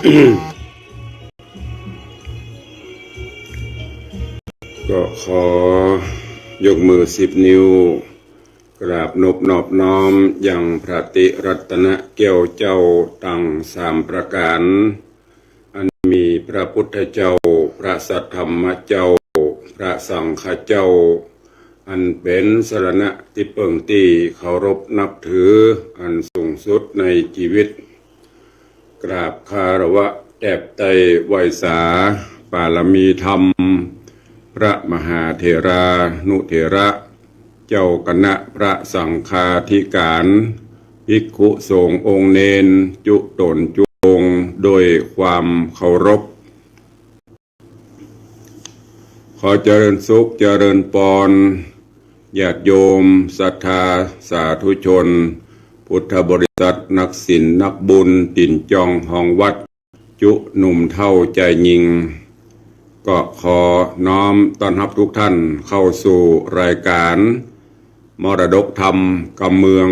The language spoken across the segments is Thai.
ก็ขอยกมือ10 นิ้วกราบนอบน้อมอย่างพระติรัตนแก้วเจ้าตั้ง3 ประการอันมีพระพุทธเจ้าพระสัทธรรมเจ้าพระสังฆเจ้าอันเป็นสรณะที่เปิ่งที่เคารพนับถืออันสูงสุดในชีวิตกราบคารวะแด่ไตรไวยสาปารมีธรรมพระมหาเถรานุเถระเจ้าคณะพระสังฆาธิการภิกขุสงฆ์องค์เนนจุตนจุองค์โดยความเคารพขอเจริญสุขเจริญปรญาติโยมศรัทธาสาธุชนพุทธบริษัทนักศิลป์นักบุญติ่นจองห้องวัดจุหนุ่มเท่าใจยิงก็ขอน้อมต้อนรับทุกท่านเข้าสู่รายการมรดกธรรมกำเมือง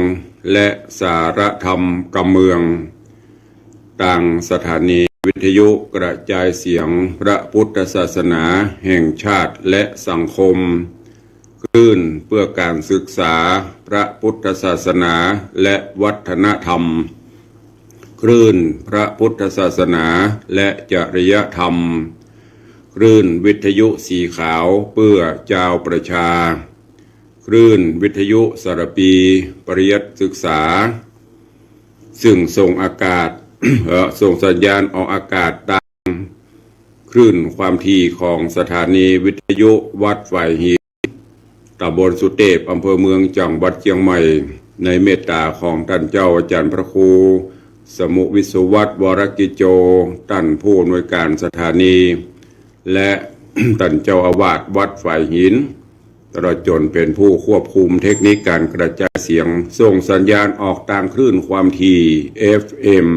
และสารธรรมกำเมืองต่างสถานีวิทยุกระจายเสียงพระพุทธศาสนาแห่งชาติและสังคมคลื่นเพื่อการศึกษาพระพุทธศาสนาและวัฒนธรรมคลื่นพระพุทธศาสนาและจริยธรรมคลื่นวิทยุสีขาวเพื่อเจ้าประชาคลื่นวิทยุสารปีปริยัติศึกษาซึ่งส่งอากาศ ส่งสัญญาณออกอากาศตามคลื่นความถี่ของสถานีวิทยุวัดฝ่ายหินตำบลสุเทพอำเภอเมืองจังหวัดเชียงใหม่ในเมตตาของท่านเจ้าอาจารย์พระครูสมุวิสุวัฒน์วรกิจโจท่านผู้อำนวยการสถานีและ ท่านเจ้าอาวาสวัดฝ่ายหินตลอดจนเป็นผู้ควบคุมเทคนิคการกระจายเสียงส่งสัญญาณออกตามคลื่นความถี่ FM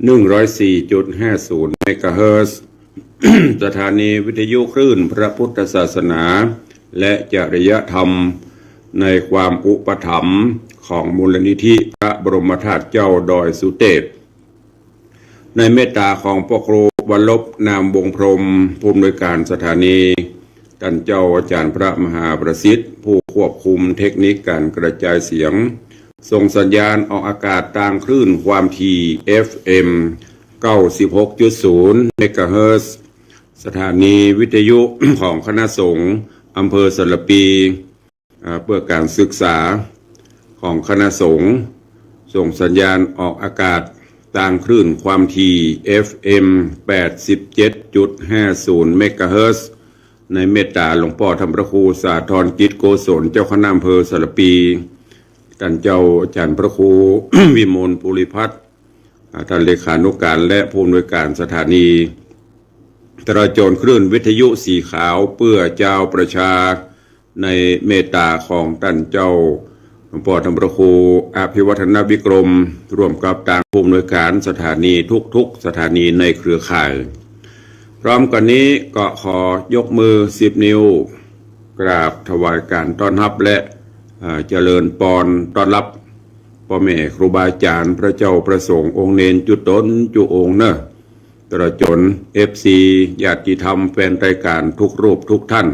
104.50 เมกะเฮิรตซ์ สถานีวิทยุคลื่นพระพุทธศาสนาและจริยธรรมในความอุปถัมภ์ของมูลนิธิพระบรมธาตุเจ้าดอยสุเทพในเมตตาของพ่อครูวรลบนามวงพรหมผู้อำนวยการสถานีท่านเจ้าอาจารย์พระมหาประสิทธิ์ผู้ควบคุมเทคนิคการกระจายเสียงส่งสัญญาณออกอากาศตามคลื่นความถี่ FM 96.0 เมกะเฮิรตซ์สถานีวิทยุ ของคณะสงฆ์อำเภอสารปีเพื่อการศึกษาของคณะสงฆ์ส่งสัญญาณออกอากาศตามคลื่นความถี่ FM 87.50 เมกะเฮิรตซ์ในเมตตาหลวงพ่อธรรมพระครูสาธรกิจโกศลเจ้าคณะอำเภอสารปีท่านเจ้าอาจารย์พระครู วิมลปุริพัฒน์ท่านเลขานุการและผู้อำนวยการสถานีตราจรคลื่นวิทยุสีขาวเพื่อเจ้าประชาในเมตตาของท่านเจ้าหลวงพ่อธรรมพระครูอภิวัฒนวิกรมร่วมกับต่างผู้อำนวยการสถานีทุกสถานีในเครือข่ายพร้อมกันนี้ก็ขอยกมือ10 นิ้วกราบถวายการต้อนรับและเจริญปอนต้อนรับพ่อแม่ครูบาอาจารย์พระเจ้าประสงค์องค์เนนจุตนจุองค์เนอะตลอดจน FC ญาติธรรมแฟนรายการทุกรูปทุกท่าน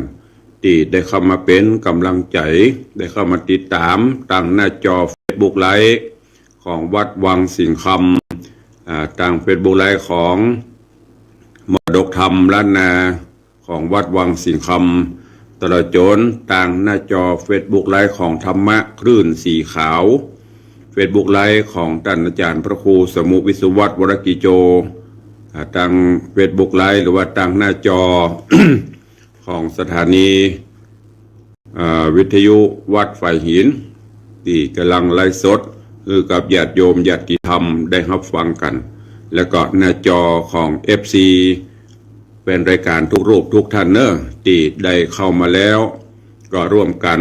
ที่ได้เข้ามาเป็นกำลังใจได้เข้ามาติดตามตั้งหน้าจอ Facebook ไลฟ์ของวัดวังสิงห์คำตั้ง Facebook ไลฟ์ของมรดกธรรมล้านนาของวัดวังสิงห์คำตลอดจนต่างหน้าจอ Facebook ไลฟ์ของธรรมะคลื่นสีขาว Facebook ไลฟ์ของท่านอาจารย์พระครูสมุวิสุวัฒน์วรกิจโจทาง Facebook ไลฟ์หรือว่าทางหน้าจอ ของสถานีวิทยุวัดฝ่ายหินที่กำลังไลฟ์สดคือกับญาติโยมญาติธรรมได้รับฟังกันแล้วก็หน้าจอของ FC เป็นรายการทุกรูปทุกท่านเนอะที่ได้เข้ามาแล้วก็ร่วมกัน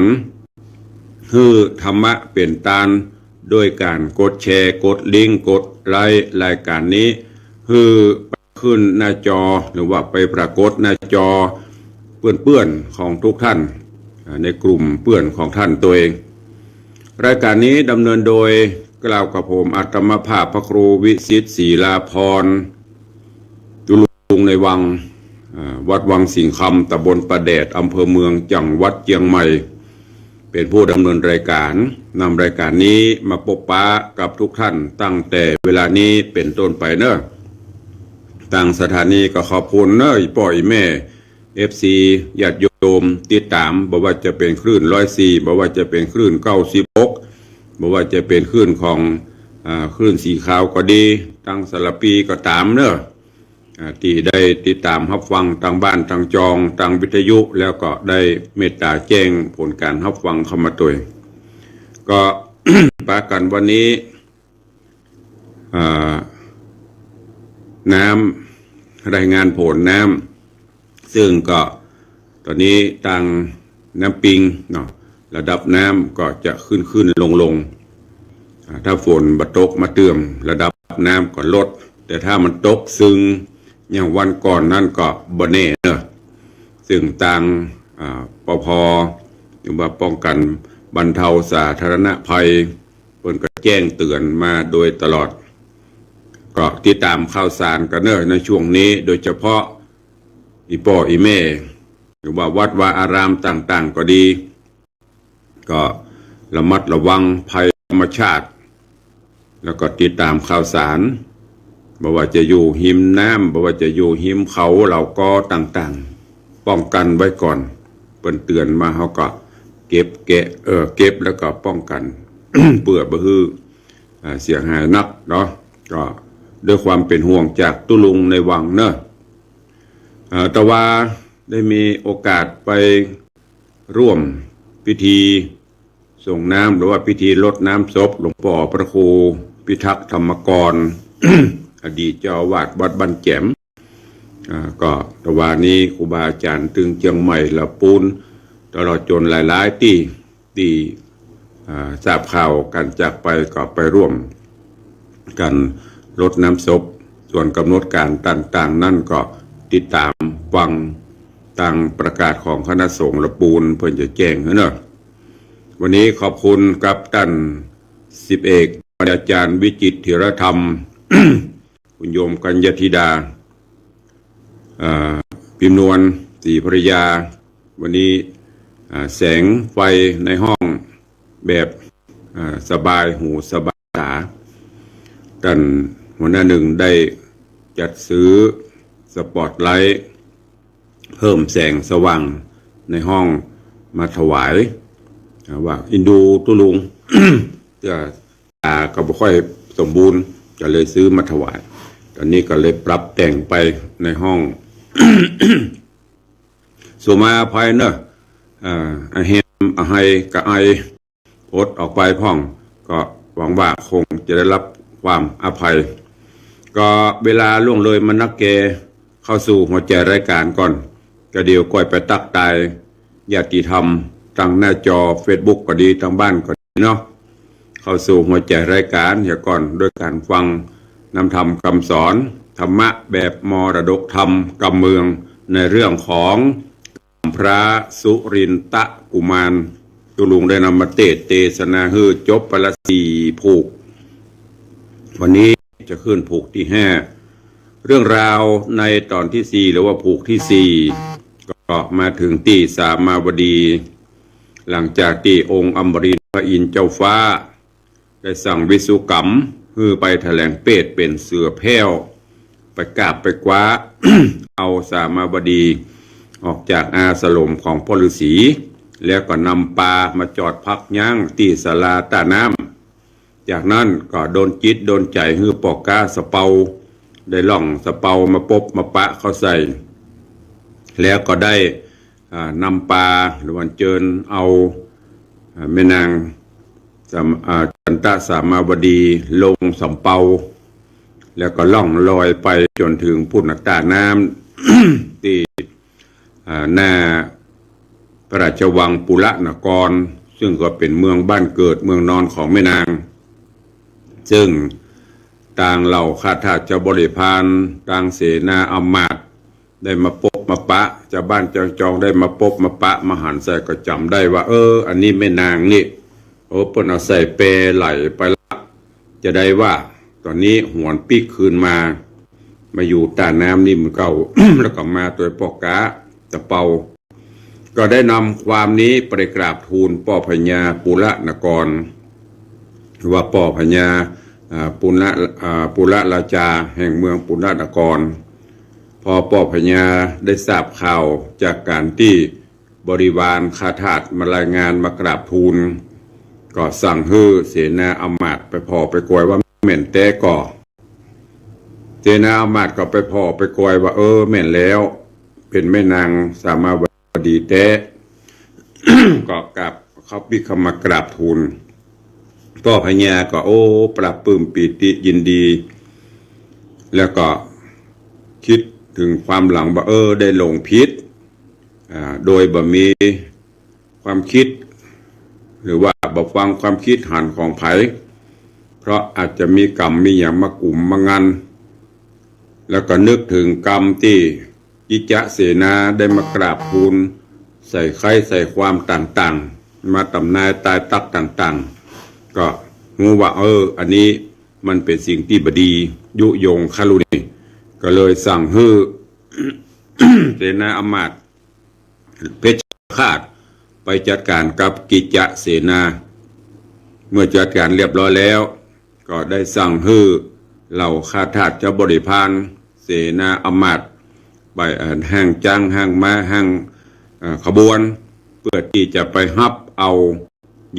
คือธรรมะเป็นตานด้วยการกดแชร์กดลิงก์กดไลค์รายการนี้คือขึ้นหน้าจอหรือว่าไปปรากฏหน้าจอเปื้อนๆของทุกท่านในกลุ่มเปื้อนของท่านตัวเองรายการนี้ดำเนินโดยกล่าวกับผมอัตมภาพพระครูวิสิตศรีลาภรณ์ งในวังวัดวังสิงคำตำบลประแดดอำเภอเมืองจังหวัดเชียงใหม่เป็นผู้ดำเนินรายการนำรายการนี้มาพบปะกับทุกท่านตั้งแต่เวลานี้เป็นต้นไปเนอะตั้งสถานีก็ขอบคุณเนอะพ่อแม่ FC ญาติโยมติดตามบอกว่าจะเป็นคลื่น104บอกว่าจะเป็นคลื่น96บอกว่าจะเป็นคลื่นของคลื่นสีขาวก็ดีตั้งสารปีก็ตามเนอะที่ได้ติดตามรับฟังทางบ้านทางจองทางวิทยุแล้วก็ได้เมตตาแจ้งผลการรับฟังเข้ามาตัวก็ ปากันวันนี้น้ำรายงานผลน้ำซึ่งก็ตอนนี้ทางน้ำปิงเนาะระดับน้ำก็จะขึ้นลงถ้าฝนมาตกมาเติมระดับน้ำก็ลดแต่ถ้ามันตกซึ่งอย่างวันก่อนนั่นก็บ่แน่เนอะซึ่งทางปภ.หรือว่าป้องกันบรรเทาสาธารณภัยเพิ่นก็แจ้งเตือนมาโดยตลอดก็ติดตามข่าวสารกันเนอะในช่วงนี้โดยเฉพาะอีพ่ออีแม่หรือว่าวัดวาอารามต่างๆก็ดีก็ระมัดระวังภัยธรรมชาติแล้วก็ติดตามข่าวสารบ่ว่าจะอยู่หิมน้ำบ่ว่าจะอยู่หิมเขาเราก็ต่างๆป้องกันไว้ก่อนเปิ้นเตือนมาเขาก็เก็บแล้วก็ป้องกัน เพื่อบ่ฮือเสียหายนักเนาะก็ด้วยความเป็นห่วงจากตุลุงในวังเนอะแต่ว่าได้มีโอกาสไปร่วมพิธีส่งน้ำหรือว่าพิธีรดน้ำศพหลวงพ่อพระครูพิทักษ์ธรรมกร อดีตเจ้าอาวาสวัดบ้านแจ่มก็ตะวันนี้ครูบาอาจารย์ตึงเชียงใหม่ละปูนตลอดจนหลายๆที่ทราบข่าวการจากไปก็ไปร่วมกันรดน้ำศพส่วนกำหนดการต่างๆนั่นก็ติดตามฟังตามประกาศของคณะสงฆ์ละปูนเพื่อจะแจ้งเนอะวันนี้ขอบคุณกับท่านสิบเอกอาจารย์วิจิตรธีรธรรม คุณโยมกัญญธิดาพิมนวลศรีภริยาวันนี้แสงไฟในห้องแบบสบายหูสบายตาท่านหัวหน้าหนึ่งได้จัดซื้อสปอตไลท์เพิ่มแสงสว่างในห้องมาถวายว่าอินดูตุลุง จะตาก็ไม่ค่อยสมบูรณ์ก็เลยซื้อมาถวายตอนนี้ก็เลยปรับแต่งไปในห้อง สุมาภายเนอะอาเฮมอาไฮกับไอโพสออกไปพ่องก็หวังว่าคงจะได้รับความอภัยก็เวลาล่วงเลยมันนักเกเข้าสู่หัวใจรายการก่อนก็เดี๋ยวก่อยไปตักตายญาติธรรมทางหน้าจอ Facebook ก็ดีทางบ้านก็ดีเนาะเข้าสู่หัวใจรายการอย่าก่อนด้วยการฟังนำธรรมคำสอนธรรมะแบบมรดกธรรมกำเมืองในเรื่องของพระสุรินทกุมารตุลุงได้นำมาเทศนาฮือจบไปละ4ผูกวันนี้จะขึ้นผูกที่5เรื่องราวในตอนที่4หรือว่าผูกที่4ก็มาถึงที่สามาวดีหลังจากที่องค์อมรินทร์พระอินทร์เจ้าฟ้าได้สั่งวิสุกรรมคือไปแถลงเปตเป็นเสือแพ้วไปกราบไปคว้า เอาสามาวดีออกจากอาสลมของพ่อฤาษีแล้วก็นำปลามาจอดพักย่างที่ศาลาตาน้ำจากนั้นก็โดนจิตโดนใจฮือปอกกาสะเปาได้ล่องสะเปามาปบมาปะเข้าใส่แล้วก็ได้นำปลาหรือวันเจิญเอาแม่นางจันตสามาวดีลงสำเปาแล้วก็ล่องลอยไปจนถึงพุทธตาน้ำ ที่หน้าพระราชวังปุระนครซึ่งก็เป็นเมืองบ้านเกิดเมืองนอนของแม่นางซึ่งต่างเหล่าข้าทาสเจ้าบริพารต่างเสนาอมาตย์ได้มาพบมาปะเจ้าบ้านเจ้าจองได้มาพบมาปะมาหันใส่ก็จำได้ว่าอันนี้แม่นางนี่เพิ่นเอาใส่เปไหลไปละจะได้ว่าตอนนี้หวนปีกคืนมา มาอยู่ตาน้ำนี่มันเก่า แล้วก็มาตัวปอกกะตะเปาก็ได้นำความนี้ไปกราบทูลป่อพญาปุระนกรว่าป่อพญาปุระราชาแห่งเมืองปุระนกรพอป่อพญาได้ทราบข่าวจากการที่บริวารข้าทาสมารายงานมากราบทูลก็สั่งให้เสนาอำมาตย์ไปพอไปกวยว่าแม่นแต่ก่อเสนาอำมาตย์ก็ไปพอไปกวยว่าแม่นแล้วเป็นแม่นางสามาวดีแต่ ก็กลับเขาพิคมากราบทูลป่อพญาก็ปรับปลื้มปีติยินดี แล้วก็คิดถึงความหลังว่าได้หลงผิดโดยบ่มีความคิดหรือว่าบ่ฟังความคิดหันของไผเพราะอาจจะมีกรรมมีอย่างมากลุ่มมางันแล้วก็นึกถึงกรรมที่อิจเสนาได้มากราบทูลใส่ไข่ใส่ความต่างๆมาตำนายตายตักต่างๆก็งูว่าอันนี้มันเป็นสิ่งที่บดียุยงคารุณีก็เลยสั่งให้ เสนาอำมาตย์เพชฌฆาตไปจัดการกับกิจจเสนาเมื่อจัดการเรียบร้อยแล้วก็ได้สั่งให้เหล่าข้าทาสเจ้าบริพารเสนาอำมาตย์ไปห้างจ้างห้างม้าห้างขบวนเพื่อที่จะไปฮับเอา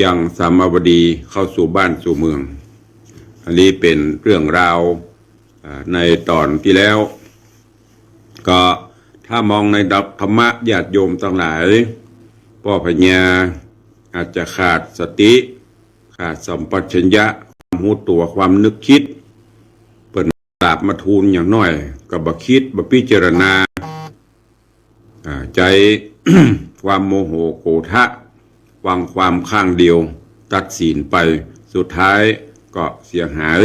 ยังสามาวดีเข้าสู่บ้านสู่เมืองอันนี้เป็นเรื่องราวในตอนที่แล้วก็ถ้ามองในดับธรรมะญาติโยมทั้งหลายป่อพญาอาจจะขาดสติขาดสัมปชัญญะความรู้ตัวความนึกคิดเปิดกราบมาทูลอย่างน้อยก็บ่คิดบ่พิจารณาใจ ความโมโหโกรธะวางความข้างเดียวตัดสินไปสุดท้ายก็เสียหาย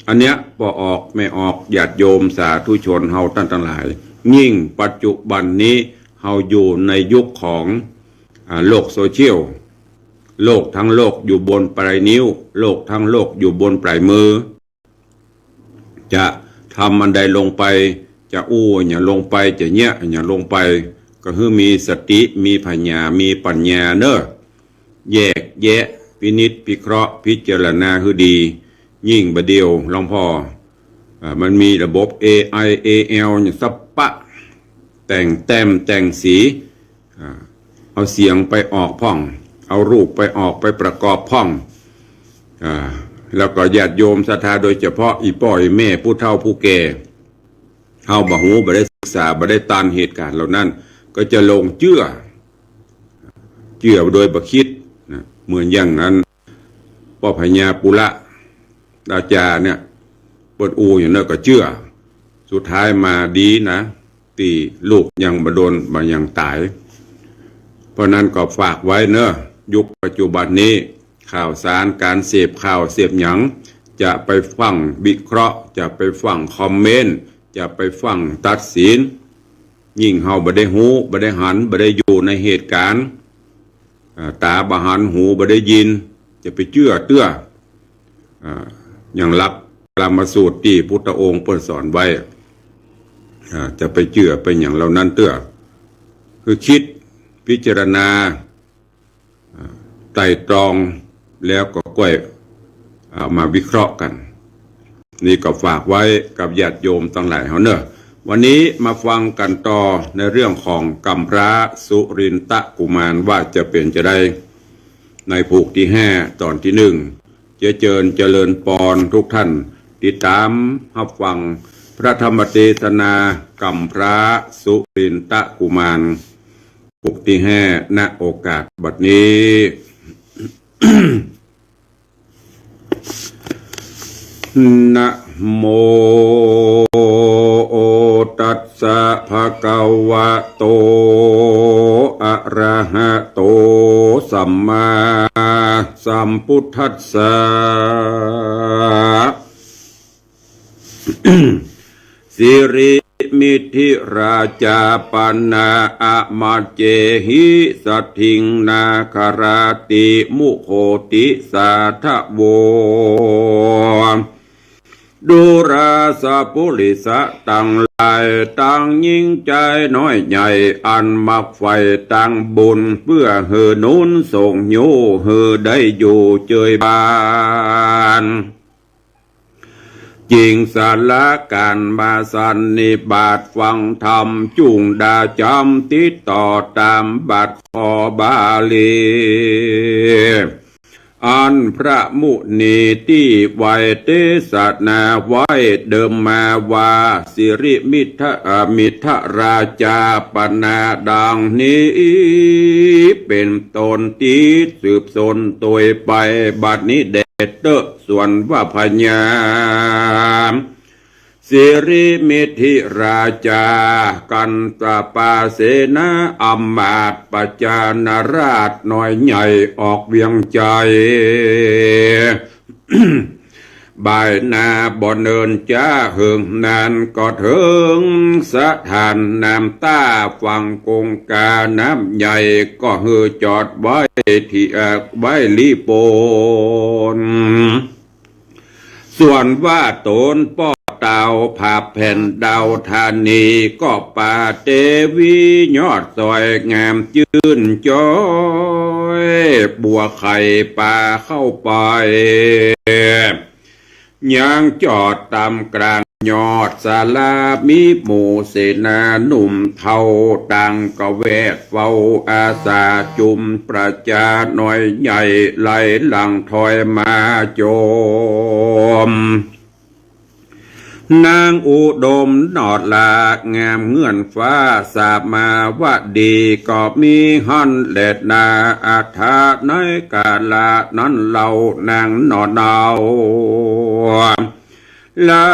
อันเนี้ยพอออกไม่ออกญาติโยมสาธุชนเฮาท่านทั้งหลายยิ่งปัจจุบันนี้เฮาอยู่ในยุคของโลกโซเชียลโลกทั้งโลกอยู่บนปลายนิ้วโลกทั้งโลกอยู่บนปลายมือจะทำอันใดลงไปจะอย่าลงไปจะเนี้ยอย่าลงไปก็คือมีสติมีปัญญามีปัญญาเนอะแยกแยะพินิจพิเคราะห์พิจารณาคือดียิ่งบดเดียวหลวงพ่อมันมีระบบ AI AL เนี่ยสับปะแต่งแต้มแต่งสีเอาเสียงไปออกพ่องเอารูปไปออกไปประกอบพ่องแล้วก็ญาติโยมศรัทธาโดยเฉพาะอีป่อยแม่ผู้เฒ่าผู้แก่เฮาบ่ฮู้บ่ได้ศึกษาบ่ได้ตามเหตุการณ์เหล่านั้นก็จะลงเชื่อโดยบ่คิดนะเหมือนอย่างนั้นป่อพญาปุระราชาเนี่ยปวดอย่างนั้นก็เชื่อสุดท้ายมาดีนะตีลูกยังบโดนมายังตายเพราะนั้นก็ฝากไว้เนอะยุคปัจจุบันนี้ข่าวสารการเสพข่าวเสพหยังจะไปฟังวิเคราะห์จะไปฟังคอมเมนต์จะไปฟังตัดสินยิ่งเฮาบ่ได้หูบ่ได้หันบ่ได้อยู่ในเหตุการณ์ตาบ่หันหูบ่ได้ยินจะไปเชื่ออย่างหลักกรรมสูตรที่พุทธองค์เปิดสอนไว้จะไปเชื่อไปอย่างเหล่านั้นคือคิดพิจารณาไตร่ตรองแล้วก็ก้อยมาวิเคราะห์กันนี่ก็ฝากไว้กับญาติโยมทั้งหลายเฮาเนอะวันนี้มาฟังกันต่อในเรื่องของกัมพระสุรินทกุมารว่าจะเป็นจะได้ในภูกที่5ตอนที่1เจริญปอนทุกท่านติดตามรับฟังพระธรรมเทศนากัมพระสุรินทกุมารภูกที่5ณโอกาสบัดนี้ นะโมตัสสะภะคะวะโตอะระหะโตสัมมาสัมพุทธัสสะ สิริมิธิราชาปนาอะมาเจหิสัทถิงนาคาราติมุโคติสาทะโว ดูราสะปุริสะตั้งหลายตั้งยิ่งใจน้อยใหญ่อันมักไฟตั้งบุญเพื่อเฮือนุนส่งโยเฮือได้อยู่เจยบานจริงสาระการมาสันนิบาตฟังธรรมจุงดาจำติดต่อตามบัตรขอบาลีอันพระมุนีที่ไวเทศนาไว้เดิมมาว่าสิริมิทราชาปนาดังนี้เป็นตนที่สืบสนตัวไปบัดนี้เดชเตอส่วนว่าพญาสิริมิธิราชากันตปาเสนาอำมาตย์ปจานราชน้อยใหญ่ออกเวียงใจ บ่ายนาบ่เนินจ้าเหิงนานก็ถึงสถานน้ำตาฝั่งกงกาน้ำใหญ่ก็เฮือจอดไว้ที่ไว้ลีโปนส่วนว่าตนป้อเต่าผาแผ่นดาวธานีก็ป่าเตวียอดซอยงามจื่นจอยบัวไข่ป่าเข้าไปยางจอดตามกลางยอดศาลามีหมู่เสนาหนุ่มเทาต่างก็แวดเฝ้าอาสาจุมประจาหน่อยใหญ่ไหลหลังถอยมาโจมนางอุดมนอดลางามเงื่อนฟ้าสาบมาว่าดีก็มีหันเล็ดนาอาถาในกาลานั้นเรานางนอดดาวลา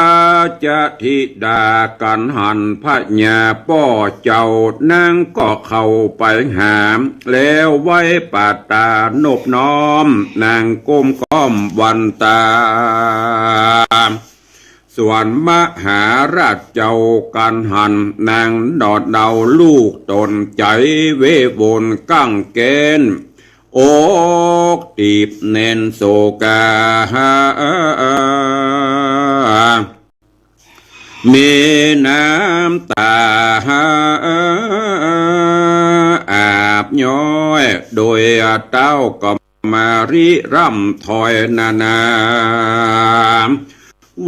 จะธิดากันหันพระญาป้อเจ้านางก็เข้าไปหามแล้วไว้ปาตานบน้อมนางก้มก้อมวันตาส่วนมหาราชเจ้ากันหันนางดอดเดาลูกตนใจเววนกั้งเกณฑ์โอกตีบเน้นโศกามีน้ำตาอาบย้อยโดยเต้าก็มาริร่ำถอยนา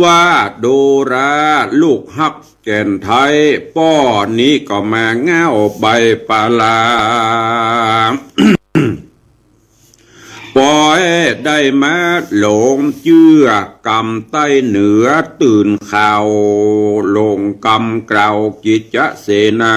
ว่าดูราลูกฮักแก่นไทยป้อนี้ก็มาเง้าใบปาลา ปล่อยได้มาหลงเชื่อกำใต้เหนือตื่นข่าวลงกำกล่าวกิจเสนา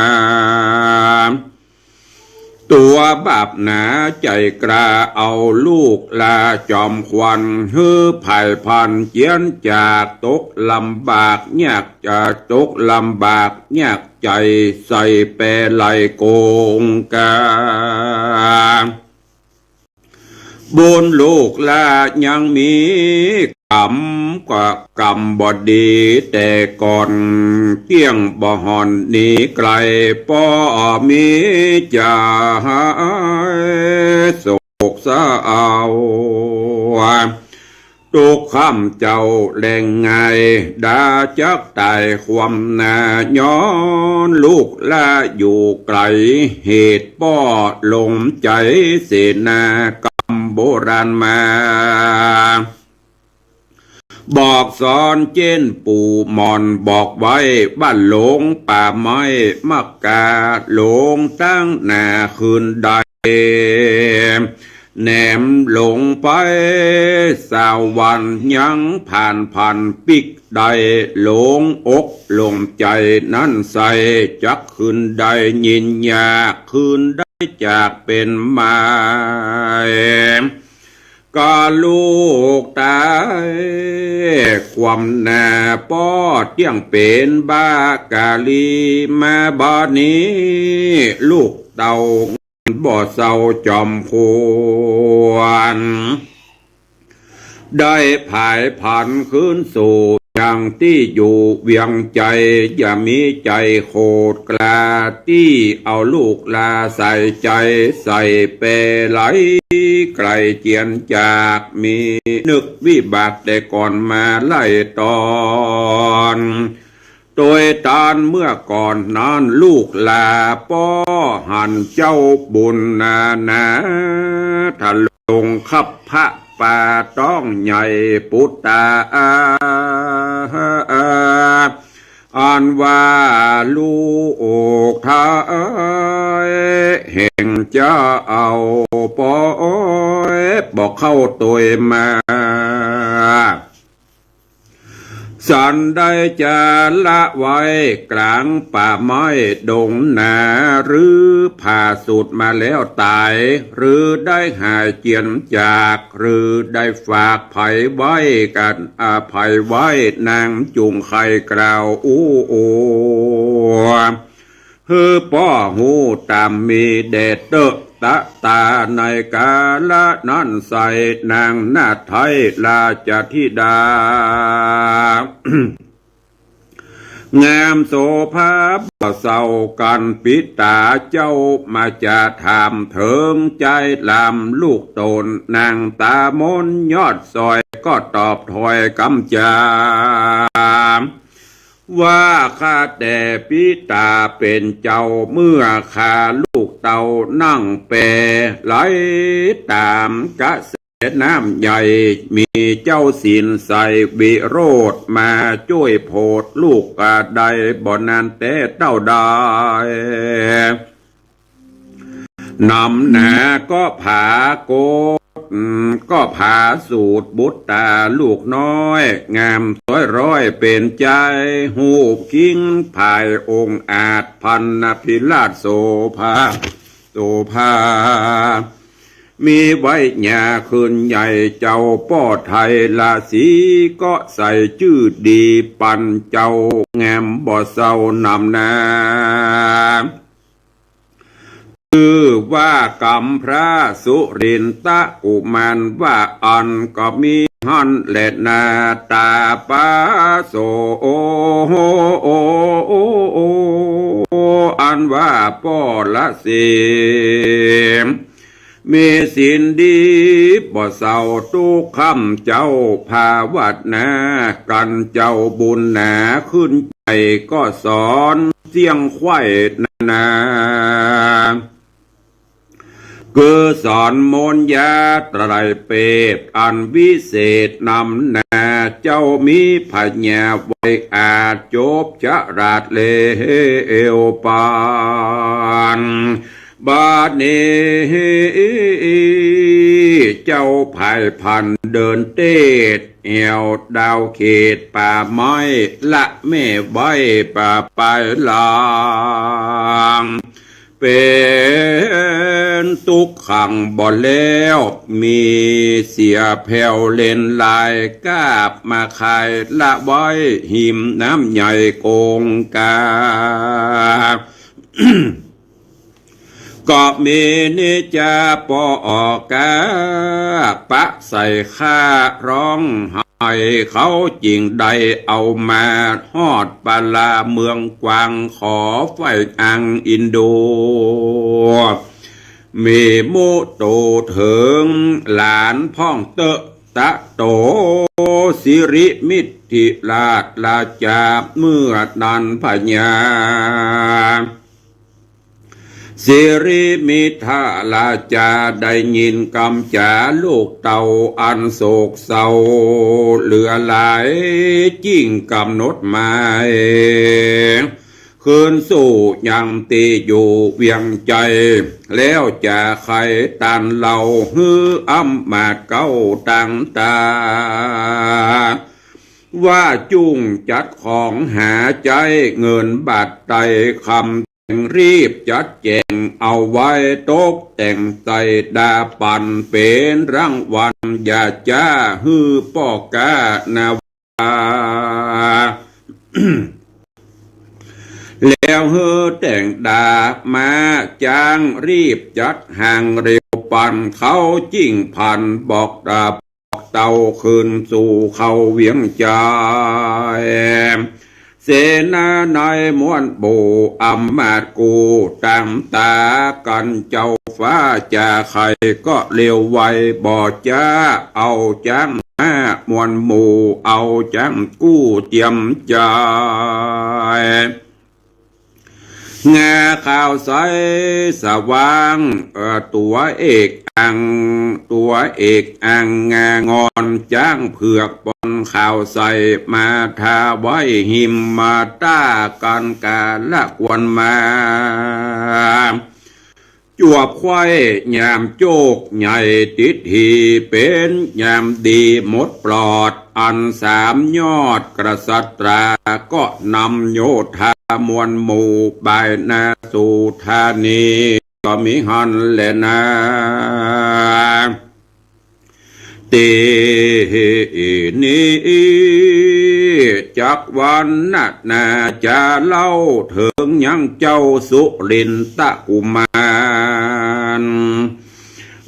ตัวบาปหนาใจกล้าเอาลูกลาจอมควันฮือไผ่พันเจียนจากตกลำบากยากจากตกลำบากยากใจใส่แปรไหลโกงกาบนโลกลายังมีกรรมกว่ากรรมบดีแต่ก่อนเที่ยงบ่หอนหนีไกลป้อมีจ่าโศกเศร้าตุกคำเจ้าแรงไงดาจักตายความนาย้อนลูกละอยู่ไกลเหตุป้อหลงใจเสนากรรมโบราณมาบอกสอนเจนปู่มอนบอกไว้บ้านหลงป่าไม้มักกาหลงตั้งหน้าคืนใดแหนมหลงไปสาววันยังผ่านปิกใดหลงอกหลงใจนั้นใส่จักคืนใดยินยาคืนได้จากเป็นมาก็ลูกตายความหน้าป้อเที่ยงเป็นบ้ากาลีมาบ้านนี้ลูกเต่าบ่เศร้าจอมควรได้ผายผันคืนสู่ย อย่างที่อยู่เวียงใจอย่ามีใจโคตรกล้าที่เอาลูกลาใส่ใจใส่เปไหลไกลเจียนจากมีนึกวิบากแต่ก่อนมาไล่ตอนโดยตานเมื่อก่อนนั้นลูกลาป้อหันเจ้าบุญนาทะลงขับพระป่าต้องใหญ่ปุตตาอ่านว่าลูกทายแห่งเจ้าเอาปอยบอกเข้าตัวมาสันได้จะละไว้กลางป่าไม้ดงนาหรือผ่าสูตรมาแล้วตายหรือได้หายเจียนจากหรือได้ฝากไผ่ไว้กันไผ่ไว้นางจุงไข่กล่าวฮือป้อหูตามมีเดชเตอะตะตาในกาละนั้นใส่นางนาไทยราชธิดา งามโสภาบ่เศร้ากันปิตาเจ้ามาจะถามเถิงใจลำลูกโตนนางตามนยอดซอยก็ตอบถอยกำจาว่าข้าแต่ปิตาเป็นเจ้าเมื่อข้าลูกเต่านั่งแปรไหลตามกระแสน้ำใหญ่มีเจ้าศีลใส่วิโรธมาช่วยโพดลูกใดบ่นานแต่เต้าได้นำหนาก็ผาโกก็ผาสูตรบุตรตาลูกน้อยงามสวยร้อยเป็นใจหูคิงภายองค์อาจพันนพิราชโสภามีไว้หญ้าคืนใหญ่เจ้าป้อไทยลาสีก็ใส่ชื่อดีปันเจ้างามบ่เศร้านำนาคือว่ากำพระสุรินตะกุมารว่าอันก็มีหันและนาตาปาโสอันว่าป้อละเสมมีสินดีบ่เศร้าทุกคำเจ้าภาวัดนากันเจ้าบุญหนาขึ้นใจก็สอนเสียงไข่นาคือสอนมนยาไตรเปรตอันวิเศษนำนาเจ้ามีปัญญาไว้อาจจบชะราดเลวปานบาดนี้เจ้าภายพันเดินเตดแอวดาวเขตป่าไม้ละแม่ใบป่าไปลางเป็นตุกขังบ่แล้วมีเสียแผ่วเล่นลายกาบมาขายละไว้หิมน้ำใหญ่โกงกา ก็มีนิจาปอกาปะใส่ข้าร้องให้เขาจริงใดเอามาฮอดปลาเมืองกวางขอไฟอังอินโดมีมุโตเถิงหลานพ่องเตอะตะโตสิริมิตติราชาเมื่อนันพญาสิริมิทาลาจาได้ยินกำจาลูกเต่าอันโศกเศร้าเหลือหลายยิ่งกำหนดหมายคืนสู่ยังตีอยู่เวียงใจแล้วจะใครตันเหล่าฮืออ้ำมาเก้าตังตาว่าจุ้งจัดของหาใจเงินบาทไตคำรีบจัดแจงเอาไว้ตกแต่งใส่ดาปันเป็นรางวัลอย่าจ้าฮือป้อกานาวา แล้วเฮอแต่งดามาจางรีบจัดห่างเร็วปันเขาจิ้งพันบอกดาบอก เต่าคืนสู่เขาเวียงใจเสนาในมวนบูอำมาตย์กูตามตากันเจ้าฟ้าจะใครก็เลี้ยวไวบ่จ้าเอาจังมามวนหมู่เอาจังกู้เตรียมใจงาข่าวใสสว่างตัวเอกอังงางอนจ้างเผือกบนข่าวใสมาทาไว้หิมมาต้ากันกาละกวนมาจวบควายยามโจกใหญ่ติดหีเป็นยามดีหมดปลอดอันสามยอดกษัตราก็นำโยธามวลหมู่บายนาสู่ธานีก็มีหันแลนาเตนี้จักวันนาจะเล่าถึงยังเจ้าสุรินทกุมาร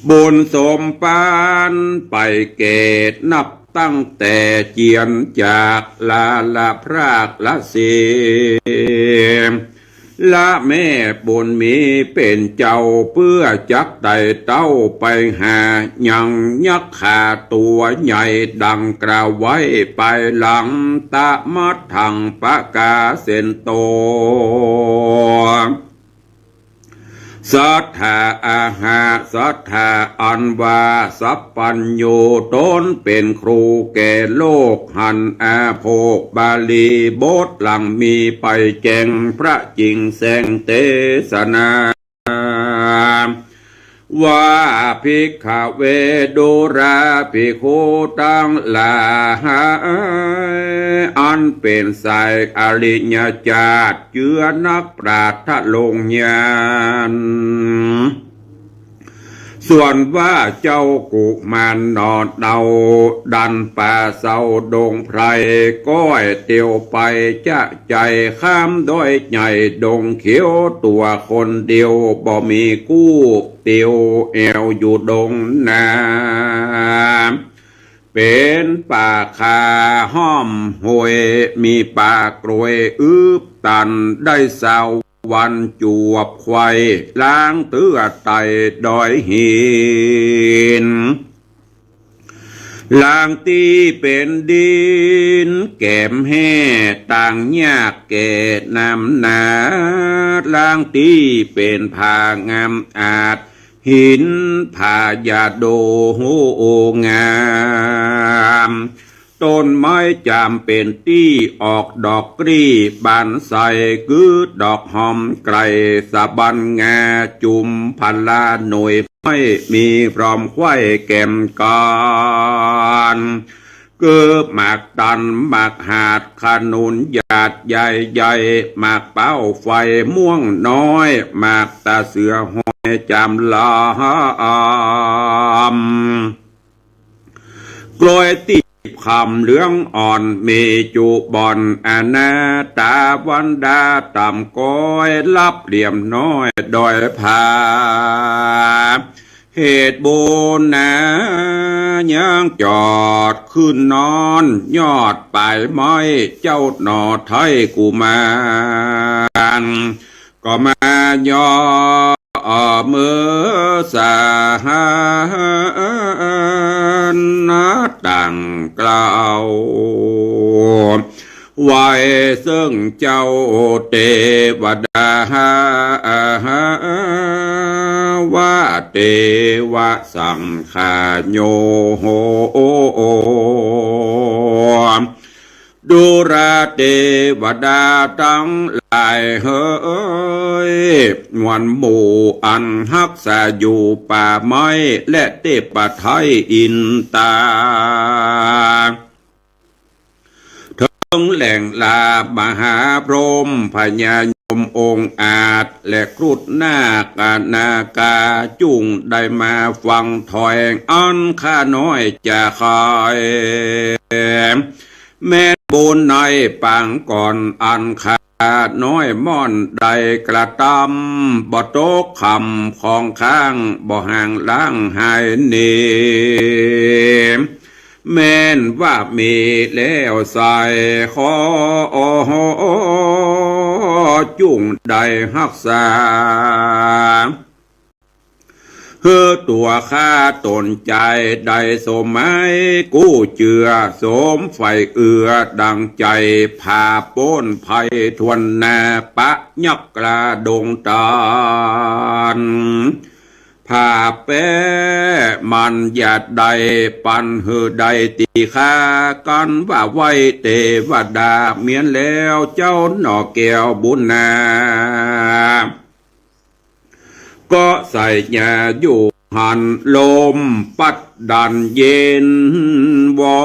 บุญสมปานไปเกตนับตั้งแต่เจียนจากลาพรากละเสียละแม่บุญมีเป็นเจ้าเพื่อจักไต่เต้าไปหายังยักขาตัวใหญ่ดังกล่าวไว้ไปหลังตะมัดทังปะกาเซนโตสัทธาอาหาสัทธาอันวาสัพปัญโยตนเป็นครูแก่โลกหันอาโภกบาลีบทหลังมีไปแจงพระจริงแสงเทศนาว่าภิกขเวดุราภิกขุตั้งหลายอันเป็นสายอริยญาติเจือนักปราชญ์ลงญาณส่วนว่าเจ้ากุมารนอนเดาดันป่าเศร้าดงไพรก้อยเตียวไปจะใจข้ามด้อยใหญ่ดงเขียวตัวคนเดียวบ่มีกู้เตียวแอวอยู่ดงนาเป็นป่าคาห้อมห้วยมีป่ากรวยตันได้สาววันจวบควายล้างเตื้อไตดอยหินล้างตีเป็นดินแก้มแห่ต่างยากแก่นำนาล้างตีเป็นผ้างามอาจหินผ้ายาโดโหงามต้นไม้จามเป็นตี้ออกดอกกรีบานใสกือดอกหอมไกรสะบันงาจุมพันลาหน่วยไม่มีพร้อมควายแก้มกานเกือบหมากตันหมากหาดขนุนหยาดใหญ่หมากเป้าไฟม่วงน้อยหมากตาเสือหอยจำลามกลอยตีคำเหลืองอ่อนมีจุบอนอนาตาวันดาต่ำก้อยลับเหลี่ยมน้อยดอยผาเหตุบุญนะยังจอดขึ้นนอนยอดปลายไม้เจ้าหนอไทยกุมารก็มายอมือสานาต่างกล่าวไว้ซึ่งเจ้าเทวดาว่าเทวสังขโยโหดูราเทวดาทั้งหลายเฮ้ยมวลหมู่อันฮักษาอยู่ป่าไม้และเทพไทยอินตาถึงแหล่งลามหาพรหมพญายมองค์อาจและครุฑนาคนากาจุงได้มาฟังถอยอันข้าน้อยจะคอยแม่บุญในปังก่อนอันขาน้อยม่อนใดกระตำบ่ตกคำของข้างบ่ห่างล้างหายเน แม้นว่ามีแล้วใส่ขอจุ่งใดรักษาเฮือตัวข้าตนใจได้สมไม้กู้เจือสมไฟเอือดังใจพาป้นภัยทวนนาปะยักกระดงตานผาแป้มันหยาดใดปันเฮือใดตีข้ากันว่าไว้เตวดาเมียนแล้วเจ้าหน่อแก้วบุญนาก็ใส่ยาอยู่หันลมปัดดันเย็นวอ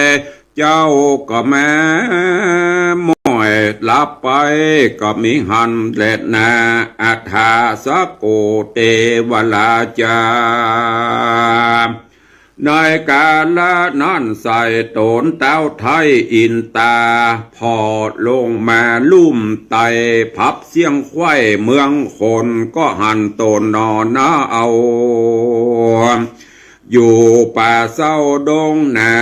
ยเจ้าก็แม่มอยหลับไปก็มีหันและนาอัฏฐาสโกเตวลาจาในกาลนั้นใส่ตนเต้าไทยอินตาพอลงมาลุ่มไตพับเสียงไข่เมืองคนก็หันตนนอนนาเอาอยู่ป่าเศร้าดงนา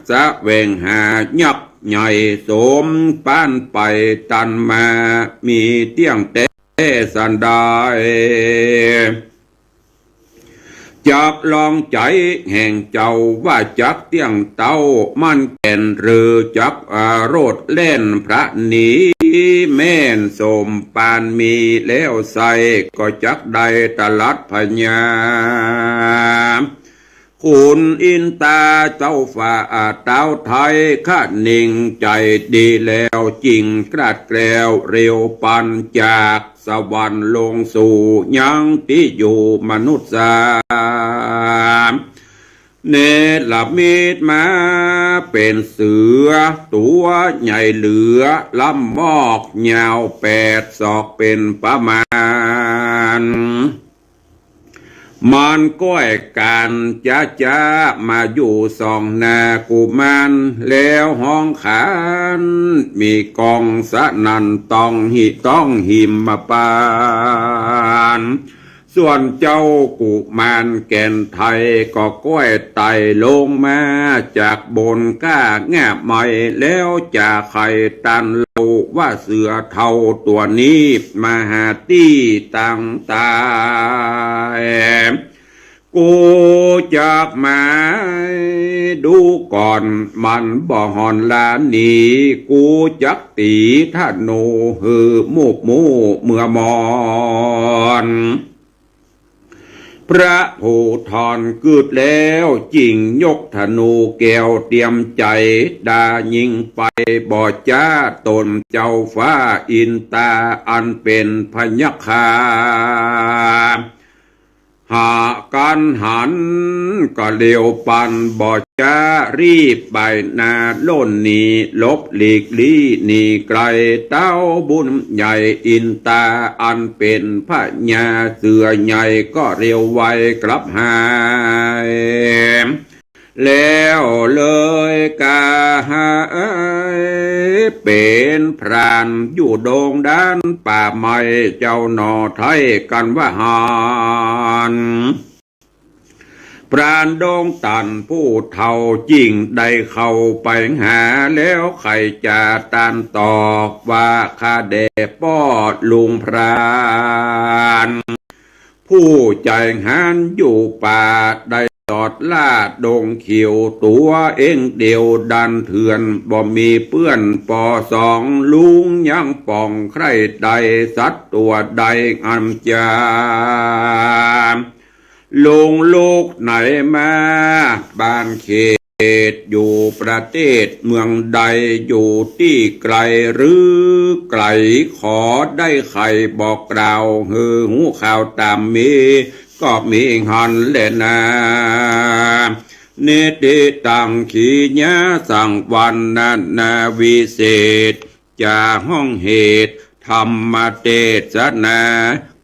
จะเวงหายักใหญ่สมป้านไปตันมามีเตี้ยงเตสันได้จักลองใจแห่งเจ้าว่าจักเตี้ยงเต้ามันแก่นหรือจักโรดเล่นพระหนีแม่นสมปานมีแล้วใส่ก็จักได้ตลัดพญาคุณอินตาเจ้าฝ่าเต้าไทยข้านิ่งใจดีแล้วจริงกราดแกล้วเร็วปันจากสวรรค์ลงสู่ยังที่อยู่มนุษย์สามเนลมิดมาเป็นเสือตัวใหญ่เหลือลำมอกยาว8 ศอกเป็นประมาณมันก้อยการจ้ามาอยู่ส่องนากุมันแล้วห้องขานมีกองสะนันต้องหิมมาปานส่วนเจ้ากุมารแก่นไทยก็ก้อยไต่ลงมาจากบนก้าแงบใหม่แล้วจากไข่ตันเล่าว่าเสือเท่าตัวนี้มาหาตี้ต่างตายกูจากมาดูก่อนมันบ่หอนลานีกูจักตีท่าโนหือมูกมูเมื่อมอนพระผู้ทอนกึดแล้วจิงยกธนูแก้วเตรียมใจดายิงไปบ่จ้าตนเจ้าฟ้าอินตาอันเป็นพยัคฆาหากันหันก็เลี้ยวปันบ่จ้ารีบใบนาล้นหนีลบหลีกลี่หนีไกลเต้าบุญใหญ่อินตาอันเป็นพระญาเสือใหญ่ก็เร็วไวกลับหายแล้วเลยกาเป็นพรานอยู่โด่งด้านป่าไม้เจ้าหนอไทยกันว่าหานปราณดงตันผู้เท่าจริงได้เข้าไปหาแล้วใครจะตานตอบว่าข้าเดปอดลุงพรานผู้ใจหันอยู่ป่าได้ตอดลาดดงเขียวตัวเองเดียวดันเถื่อนบ่มีเปื้อนปอสองลุงยังป่องใครใดสัตว์ตัวใดอันจามลงลูกไหนมาบ้านเขตอยู่ประเทศเมืองใดอยู่ที่ไกลหรือไกลขอได้ใครบอกกล่าวหือหูข่าวตามมีก็มีหันแลนาเนติตังขีญาสังวันนาวิเศษจะห้องเหตุธรรมเทศนา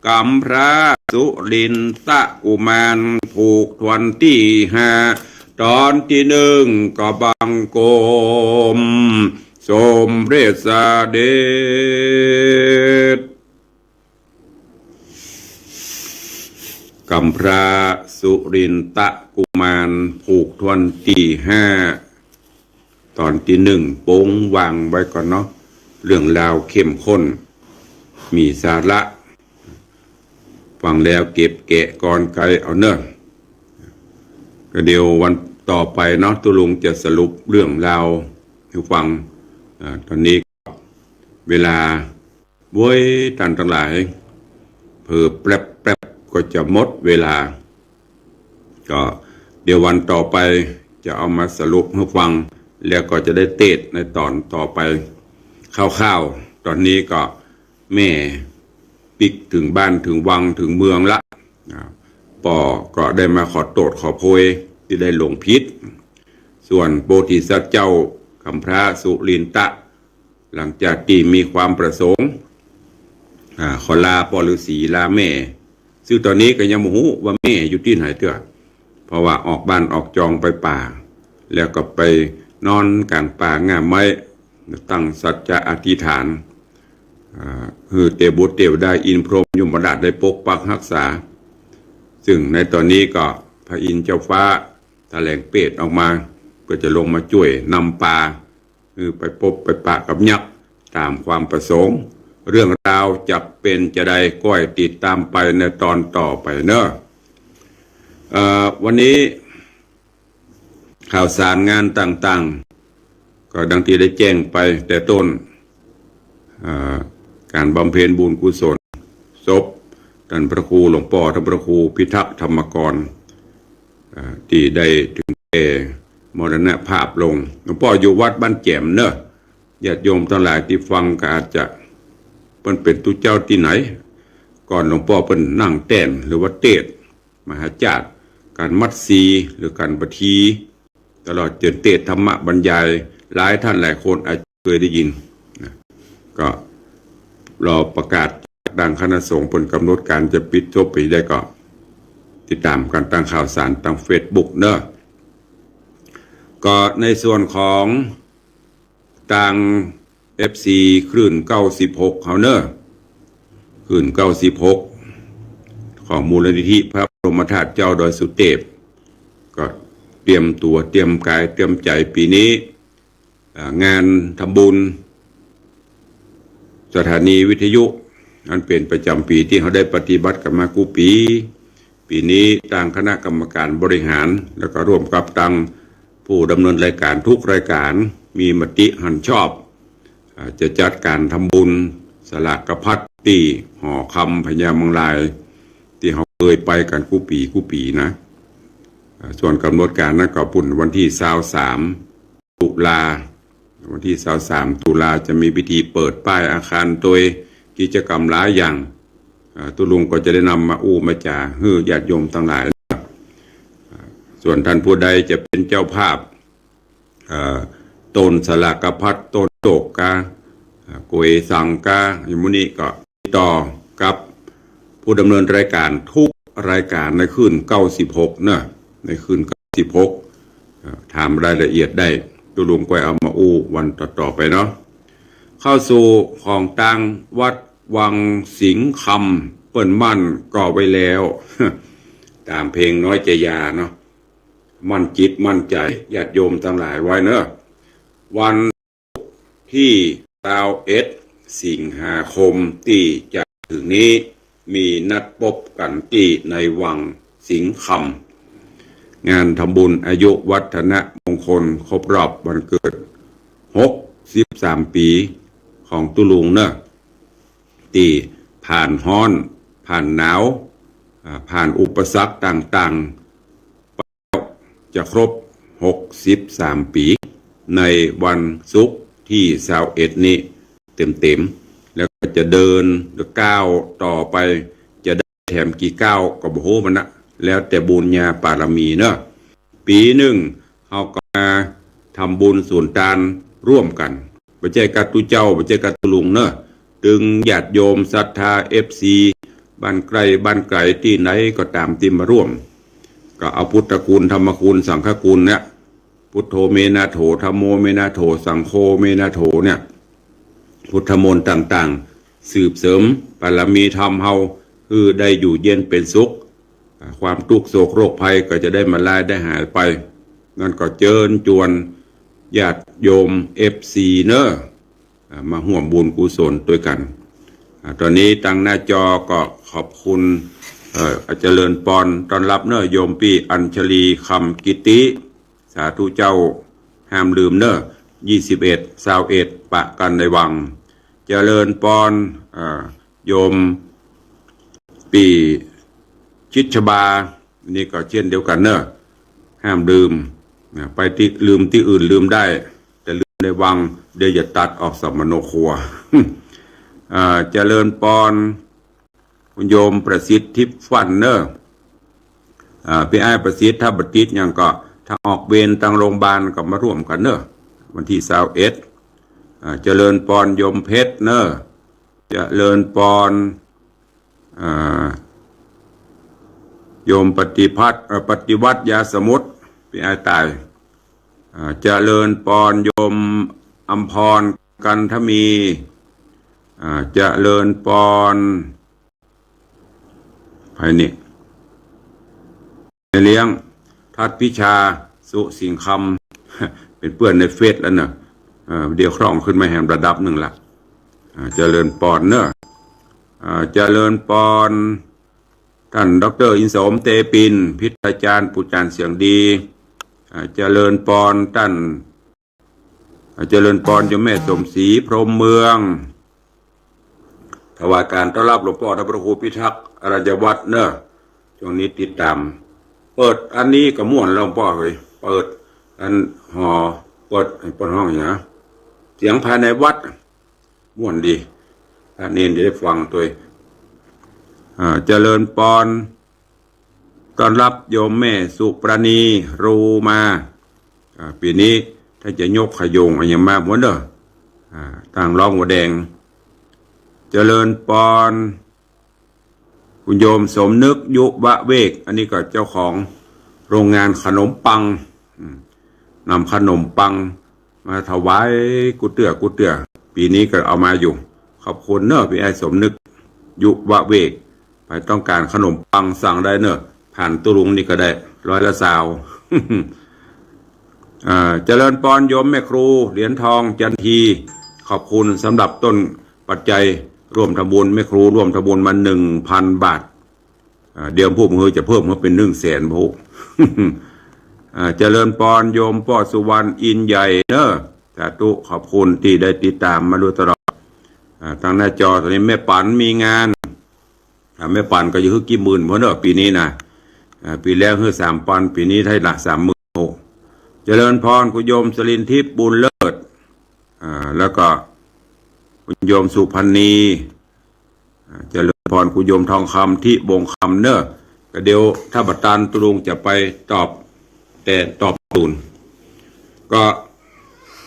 กัมพระสุรินตะกุมารผูกทวนที่5ตอนที่1ก็บังโกมสมเด็จสเด็จกัมพระสุรินตะกุมาร ทวนตีห้าตอนตีหนึ่งโป้งวางไว้ก่อนเนาะเรื่องราวเข้มข้นมีสาระฟังแล้วเก็บแกะก่อนไกลเอาเนอะก็เดี๋ยววันต่อไปเนาะตุลุงจะสรุปเรื่องราวให้ฟังตอนนี้เวลาบ้วยตันทั้งหลายเผลอแป๊บก็จะหมดเวลาก็เดี๋ยววันต่อไปจะเอามาสรุปให้ฟังแล้วก็จะได้เทศในตอนต่อไปคร่าวๆตอนนี้ก็แม่ปิกถึงบ้านถึงวังถึงเมืองละป่อก็ได้มาขอโทษขอโพยที่ได้หลงผิดส่วนโพธิสัตว์เจ้าคำพระสุรินตะหลังจากที่มีความประสงค์ขอลาปอฤาษีลาแม่ซึ่งตอนนี้ก็ยังไม่รู้ว่าแม่อยู่ที่ไหนเถอะเพราะว่าออกบ้านออกจองไปป่าแล้วก็ไปนอนกลางป่างามไม้ตั้งสัจจะอธิษฐานคือเตบุตรเตวได้อินพรหมยมราชได้ปกปักรักษาซึ่งในตอนนี้ก็พระอินทร์เจ้าฟ้าแถลงเปรตออกมาก็จะลงมาช่วยนำปลาคือไปพบไปปะกับยักษ์ตามความประสงค์เรื่องราวจะเป็นจะได้ก้อยติดตามไปในตอนต่อไปเนอะวันนี้ข่าวสารงานต่างๆก็ดังที่ได้แจ้งไปแต่ต้นการบำเพ็ญบุญกุศลศพท่านพระครูหลวงพ่อท่านพระครูพิทักษ์ธรรมกรที่ได้ถึงแก่มรณภาพลงหลวงพ่ออยู่วัดบ้านแจ่มเนอะญาติโยมทั้งหลายที่ฟังก็อาจจะเป็นตุเจ้าที่ไหนก่อนหลวงพ่อเป็นนั่งแต้นหรือว่าเทศมหาจารย์การมัดซีหรือการปฏิตลอดจนเทศธรรมะบรรยายหลายท่านหลายคนอาจจะเคยได้ยินนะก็รอประกาศดังคณะสงฆ์ผลกำหนดการจะปิดจบไปได้ก็ติดตามการตั้งข่าวสารตั้งเฟซบุ๊กเนอะก็ในส่วนของต่าง FC คลื่น96เขาเนอะคลื่น96ของมูลนิธิพระบรมธาตุเจ้าดอยสุเทพก็เตรียมตัวเตรียมกายเตรียมใจปีนี้งานทำบุญสถานีวิทยุอันเป็นประจำปีที่เขาได้ปฏิบัติกันมากูปีนี้ทางคณะกรรมการบริหารแล้วก็ร่วมกับทางผู้ดำเนินรายการทุกรายการมีมติหันชอบจะจัดการทำบุญสลากพัดตีห่อคำพญามังลายที่เขาเคยไปกันกูปีนะส่วนกำหนดการนั้นก็ปุ่นวันที่23ตุลาวันที่23ตุลาจะมีพิธีเปิดป้ายอาคารโดยกิจกรรมหลายอย่างตุลุงก็จะได้นำมามาจ่าฮื้อญาติโยมทั้งหลายส่วนท่านผู้ใดจะเป็นเจ้าภาพต้นสลากพัดต้นโตกกาโกยสังกาอิมุนิก็ติดต่อกับผู้ดำเนินรายการทุกรายการในคืน96เนอะในคืน96ถามรายละเอียดได้ตุลุงก็เอามาวันต่อไปเนาะเข้าสู่ของตังวัดวังสิงห์คำเปิ้นมั่นก่อไว้แล้วตามเพลงน้อยใจยาเนาะมั่นจิตมั่นใจญาติโยมทั้งหลายไว้เนอะวันที่21สิงหาคมที่จะถึงนี้มีนัดพบกันที่ในวังสิงห์คำงานทำบุญอายุวัฒนมงคลครบรอบวันเกิด63ปีของตุลุงเนอะที่ผ่านฮ้อนผ่านหนาวผ่านอุปสรรคต่างๆจะครบ63ปีในวันศุกร์ที่21นี้เต็มแล้วก็จะเดินหรือก้าวต่อไปจะได้แถมกี่ก้าวก็บ่ฮู้มันนะแล้วแต่บุญญาปารมีเนอะปีหนึ่งเขาก็มาทำบุญส่วนทานร่วมกันบ่ใช่กัตุเจ้าบ่ใช่กัตุลุงเนอะดึงญาติโยมศรัทธา FC บ้านไกลบ้านไกลที่ไหนก็ตามที่มาร่วมก็เอาพุทธคุณธรรมคุณสังฆคุณเนี่ยพุทโธเมนาโถธัมโมเมนาโถสังโฆเมนาโถเนี่ยพุทธมนต์ต่างๆสืบเสริมบารมีธรรมเฮาคือได้อยู่เย็นเป็นสุขความทุกข์โศกโรคภัยก็จะได้มาลายได้หายไป นั่นก็เจิญจวนญาติโยมFCเนอะมาร่วมบุญกุศลด้วยกันตอนนี้ตั้งหน้าจอก็ขอบคุณเจริญปอนต้อนรับเนอะโยมปีอัญชลีคำกิติสาธุเจ้าห้ามลืมเนอะ21 21ปะกันในวังเจริญปอนโยมปีชิดชบานี่ก็เช่นเดียวกันเนอะห้ามลืมไปที่ลืมที่อื่นลืมได้แต่ลืมในวังเดี๋ยวจะตัดออกสัมมโนครัว เจริญปอนคุณโยมประสิทธิ์ทิพย์ฟันเนอร์พี่ไอ้ประสิทธิ์ถ้าบัติดยังก็ถ้าออกเวรทางโรงพยาบาลก็มาร่วมกันเนอะวันที่21เจริญปอนโยมเพชรเนอร์เจริญปอนโยมปฏิวัติยาสมุทรพี่ไอ้ตายเจริญปอนโยมอัมพรกันทมีเจริญปอนภายนี่เลี้ยงทัดพิชาสุสิงคำเป็นเพื่อนในเฟซแล้วเนอะเดี๋ยวคล่องขึ้นมาแห่งระดับหนึ่งละเจริญปอนเนอะเจริญปอนท่านดร.อินสมเตปินพิทยาจารย์ปุจจานเสียงดีเจริญปอนท่านเจริญปอนโยมแม่สมศรีพรหมเมืองถวายการต้อนรับหลวงพ่อพระครูพิทักษ์อรัญญวัฒน์เนอะช่วงนี้ติดตามเปิดอันนี้ก็ม่วนหลวงพ่อเลยเปิดอันห่อเปิดห้องอย่างนี้เสียงภายในวัดม่วนดีท่านเน้นได้ฟังตัวเจริญปอนต้อนรับโยมแม่สุปราณีรูมาปีนี้ถ้าจะยกขยงอะไรมาหมดเด้อต่างร้องหัวแดงเจริญปอนคุณโยมสมนึกยุวะเวกอันนี้ก็เจ้าของโรงงานขนมปังนำขนมปังมาถวายกุเตือปีนี้ก็เอามาอยู่ขอบคุณเนอะพี่ไอ้สมนึกยุวะเวกไปต้องการขนมปังสั่งได้เนอะผ่านตุลุงนี่ก็ได้100 เจริญปอนโยมแม่ครูเหรียญทองจันทีขอบคุณสำหรับต้นปัจจัยร่วมทำบุญแม่ครูร่วมทำบุญมา 1,000 บาทเดี๋ยวผู้มือจะเพิ่มมาเป็น100,000ผู้ เจริญปอนโยมพ่อสุวรรณอินใหญ่เนอะสาธุขอบคุณที่ได้ติดตามมาโดยตลอดทางหน้าจอตอนนี้แม่ปันมีงานแม่ปันก็อยู่ที่กี่หมื่นเพราะเนอะปีนี้นะปีแล้วคือ3,000ปีนี้ให้หลัก30,000เจริญพรคุณโยมสลินทิพย์บุญเลิศแล้วก็คุณโยมสุพันนีเจริญพรคุณโยมทองคำที่บงคำเนอะก็เดี๋ยวถ้าบัตรตันตุลุงจะไปตอบตูนก็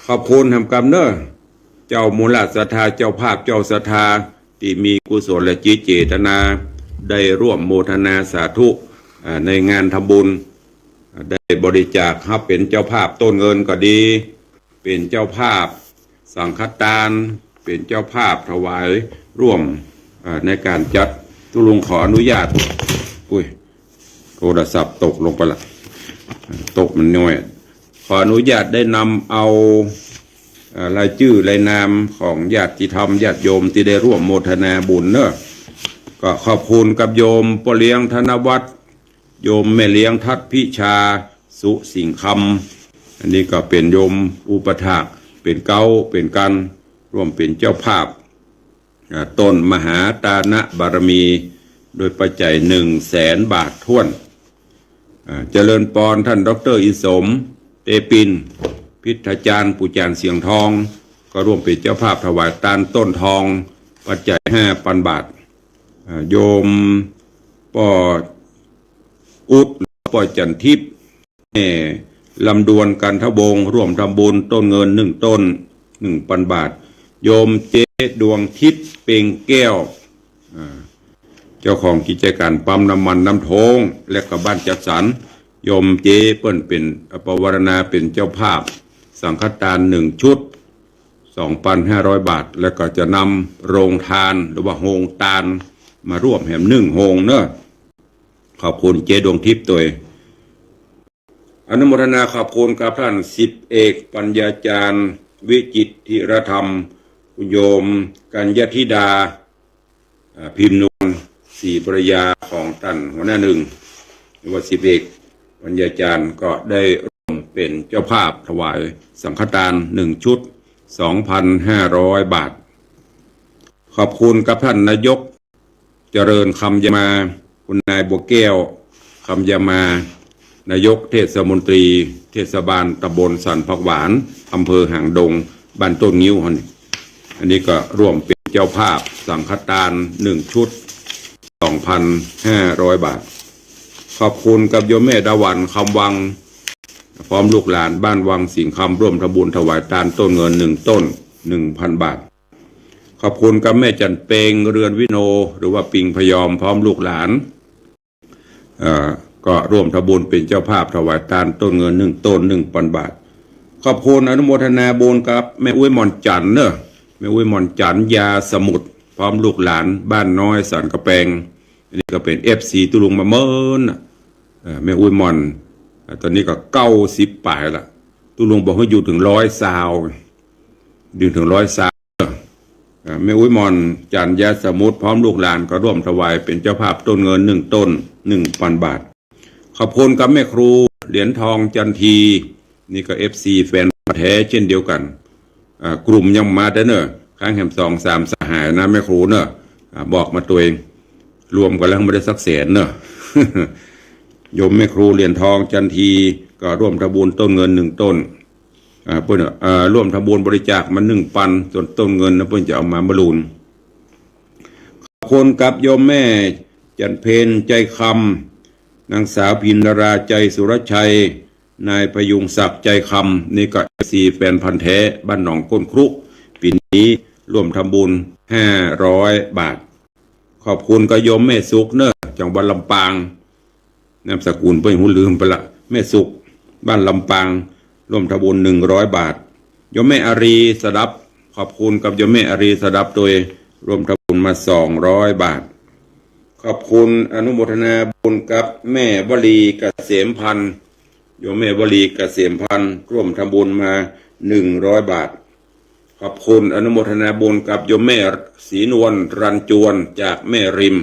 ขอบคุณทำกรรมเนอะเจ้ามูลศรัทธาเจ้าภาพเจ้าศรัทธาที่มีกุศลและจิตเจตนาได้ร่วมโมทนาสาธุในงานทำบุญได้บริจาคครับเป็นเจ้าภาพต้นเงินก็ดีเป็นเจ้าภาพสังฆทานเป็นเจ้าภาพถวายร่วมในการจัดตุลุงขออนุญาตโทรศัพท์ตกลงไปละตกมันน้อยขออนุญาตได้นำเอารายชื่อรายนามของญาติธรรมญาติโยมที่ได้ร่วมโมทนาบุญเนอะก็ขอบคุณกับโยมพ่อเลี้ยงธนวัฒน์โยมแม่เลี้ยงทัดพิชาสุสิงคำอันนี้ก็เป็นโยมอุปถากเป็นเก้าเป็นกันร่วมเป็นเจ้าภาพต้นมหาตานะบารมีโดยปัจจัย100,000 บาทท้วนเจริญปอนท่านดร.อิสมเตปินพิทยาจารย์ปุจจานเสียงทองก็ร่วมเป็นเจ้าภาพถวายตาลต้นทองปัจจัย5,000 บาทโยมป่ออุดป่อจันทิพย์ลำดวนกันทบงร่วมทำบุญต้นเงิน1 ต้น 1,000 บาทโยมเจดวงทิพย์เป่งแก้วเจ้าของกิจการปั๊มน้ำมันน้ำโทงและกับบ้านจัดสรรโยมเจเปิ้นเป็นปวารณาเป็นเจ้าภาพสังฆทาน1 ชุด 2,500 บาทแล้วก็จะนำโรงทานหรือว่าโฮงตาลมาร่วมแหม1 โฮงเนอะขอบคุณเจดวงทิพย์ตัว อนุโมทนาขอบคุณกับท่านสิบเอกปัญญาจารย์วิจิตติรธรรมคุณโยมกัญญธิดาพิมพ์นวลศรีปรยาของท่านหัวหน้าหนึ่งหรือว่าสิบเอกปัญญาจารย์ก็ได้ร่วมเป็นเจ้าภาพถวายสังฆทาน1 ชุด 2,500 บาทขอบคุณกับท่านนายกเจริญคำยมาคุณนายบัวแก้วคำยมานายกเทศมนตรีเทศบาลตำบลสันผักหวานอำเภอหางดงบ้านต้นงิ้วอันนี้ก็ร่วมเป็นเจ้าภาพสังฆทาน1 ชุด 2,500 บาทขอบคุณกับโยมแม่ดาวันคำวังพร้อมลูกหลานบ้านวังสิงห์คำร่วมทำบุญถวายทานต้นเงิน1 ต้น 1,000 บาทขอบคุณกับแม่จันเปงเรือนวิโนหรือว่าปิงพยอมพร้อมลูกหลานก็ร่วมทำบุญเป็นเจ้าภาพถวายทานต้นเงิน1 ต้น 1,000 บาทขอบคุณอนุโมทนาบุญกับแม่อุ้ยมอนจันเนอะแม่อุ้ยมอนจันยาสมุทรพร้อมลูกหลานบ้านน้อยสันกระแปงอันนี้ก็เป็นFCตุลุงมาเมินแม่อุ้ยมอนตอนนี้ก็90 ป่ายละตุลุงบอกให้อยู่ถึง100 ซาวอยู่ถึง100 ซาวแม่อุ้ยมอนจันยาสมุทรพร้อมลูกหลานก็ร่วมถวายเป็นเจ้าภาพต้นเงิน1 ต้น 1,000 บาทขอบคุณกับแม่ครูเหรียญทองจันทีนี่ก็ FC แฟนแท้เช่นเดียวกันกลุ่มยังมาได้เนอะครั้งแห่ง2 3 สหายนะแม่ครูเนอะบอกมาตัวเองรวมกันแล้วไม่ได้สักแสนเนอะ โยมแม่ครูเหรียญทองจันทีก็ร่วมทำบุญต้นเงิน1 ต้นเพื่อนร่วมทำบุญบริจาคมา1,000ส่วนต้นเงินนะเพื่อนจะเอามาบรรลุนขอบคุณกับโยมแม่จันเพนใจคำนางสาวพินราใจสุรชัยนายพยุงศักดิ์ใจคำนี่ก็4 แฟนพันธุ์แท้บ้านหนองก้นครุปีนี้ร่วมทำบุญ500 บาทขอบคุณกับโยมแม่สุกเนอะจังหวัดลำปางนามสกุลเพื่อนหูลืมไปละแม่สุกบ้านลำปางร่วมทำบุญ100 บาทโยมแม่อารีสดับขอบคุณกับโยมแม่อารีสดับโดยร่วมทำบุญมา200 บาทขอบคุณอนุโมทนาบุญกับแม่วลีเกษมพันธ์โยมแม่วลีเกษมพันธ์ร่วมทำบุญมา100 บาทขอบคุณอนุโมทนาบุญกับโยมแม่ศรีนวลรันจวนจากแม่ริม